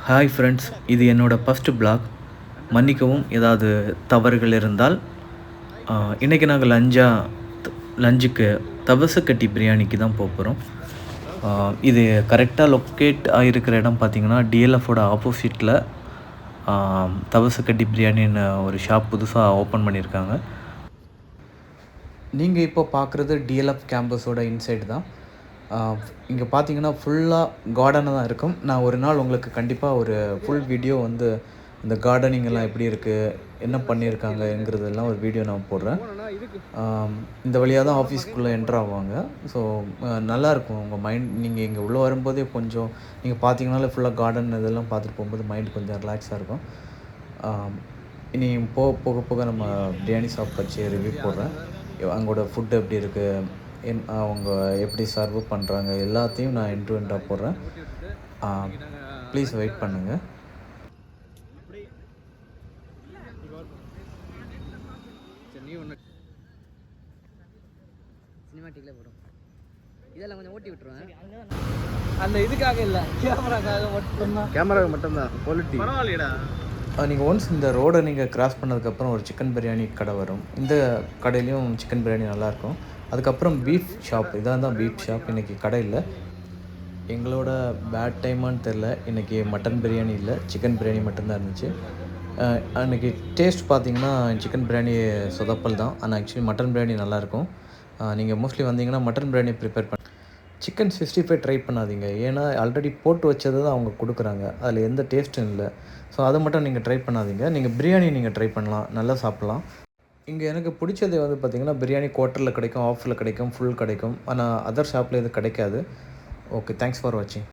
Hi friends, இது என்னோடய first black. மன்னிக்கவும் ஏதாவது தவறுகள் இருந்தால். இன்றைக்கி நாங்கள் லஞ்சுக்கு தவசக்கட்டி பிரியாணிக்கு தான் போகிறோம். இது கரெக்டாக லொக்கேட் ஆகிருக்கிற இடம் பார்த்திங்கன்னா டிஎல்எஃபோட ஆப்போசிட்டில் தவசக்கட்டி பிரியாணின்னு ஒரு ஷாப் புதுசாக ஓப்பன் பண்ணியிருக்காங்க. நீங்கள் இப்போ பார்க்குறது டிஎல்எஃப் கேம்பஸோட இன்சைடு தான். இங்கே பார்த்தீங்கன்னா ஃபுல்லாக கார்டனாக தான் இருக்கும். நான் ஒரு நாள் உங்களுக்கு கண்டிப்பாக ஒரு ஃபுல் வீடியோ வந்து இந்த கார்டனிங் எல்லாம் எப்படி இருக்குது, என்ன பண்ணியிருக்காங்கங்கிறதெல்லாம் ஒரு வீடியோ நான் போடுறேன். இந்த வழியாக தான் ஆஃபீஸ்க்குள்ளே என்ட்ரு ஆவாங்க. ஸோ நல்லாயிருக்கும் உங்கள் மைண்ட். நீங்கள் இங்கே உள்ளே வரும்போதே கொஞ்சம் நீங்கள் பார்த்தீங்கனாலே ஃபுல்லாக கார்டன் இதெல்லாம் பார்த்துட்டு போகும்போது மைண்ட் கொஞ்சம் ரிலாக்ஸாக இருக்கும். இனி போக போக நம்ம பிரியாணி ஷாப் வச்சு ரிவ்யூ போடுறேன். அவங்களோட ஃபுட்டு எப்படி இருக்குது, அவங்க எப்படி சர்வ் பண்ணுறாங்க எல்லாத்தையும் நான் எண்டாக போடுறேன். ப்ளீஸ் வெயிட் பண்ணுங்கள். சினிமாட்டிக்கில் போடும் இதெல்லாம் கொஞ்சம் ஓட்டி விட்டுருவேன். அந்த இதுக்காக இல்லை, கேமராவுக்கு மட்டும்தான் குவாலிட்டி பரவாயில்லைடா. நீங்கள் ஒன்ஸ் இந்த ரோடை நீங்கள் கிராஸ் பண்ணதுக்கப்புறம் ஒரு சிக்கன் பிரியாணி கடை வரும். இந்த கடையிலையும் சிக்கன் பிரியாணி நல்லாயிருக்கும். அதுக்கப்புறம் பீஃப் ஷாப், இதான் தான் பீஃப் ஷாப். இன்றைக்கி கடை இல்லை. எங்களோட பேட் டைமான்னு தெரில, இன்றைக்கி மட்டன் பிரியாணி இல்லை, சிக்கன் பிரியாணி மட்டும்தான் இருந்துச்சு. அன்றைக்கி டேஸ்ட் பார்த்திங்கன்னா சிக்கன் பிரியாணி சொதப்பல் தான். ஆனால் ஆக்சுவலி மட்டன் பிரியாணி நல்லாயிருக்கும். நீங்கள் மோஸ்ட்லி வந்தீங்கன்னா mutton biryani prepare chicken 65 try பண்ணாதீங்க. ஏன்னா ஆல்ரெடி போட்டு வச்சது தான் அவங்க கொடுக்குறாங்க, அதில் எந்த டேஸ்ட்டும் இல்லை. ஸோ அதை மட்டும் நீங்கள் ட்ரை பண்ணாதீங்க. நீங்கள் பிரியாணி நீங்கள் ட்ரை பண்ணலாம், நல்லா சாப்பிட்லாம். இங்கே எனக்கு பிடிச்சது வந்து பார்த்திங்கன்னா பிரியாணி குவார்ட்டரில் கிடைக்கும், ஆஃபில் கிடைக்கும், ஃபுல் கிடைக்கும். ஆனால் அதர் ஷாப்பில் இது கிடைக்காது. ஓகே, தேங்க்ஸ் ஃபார் வாட்சிங்.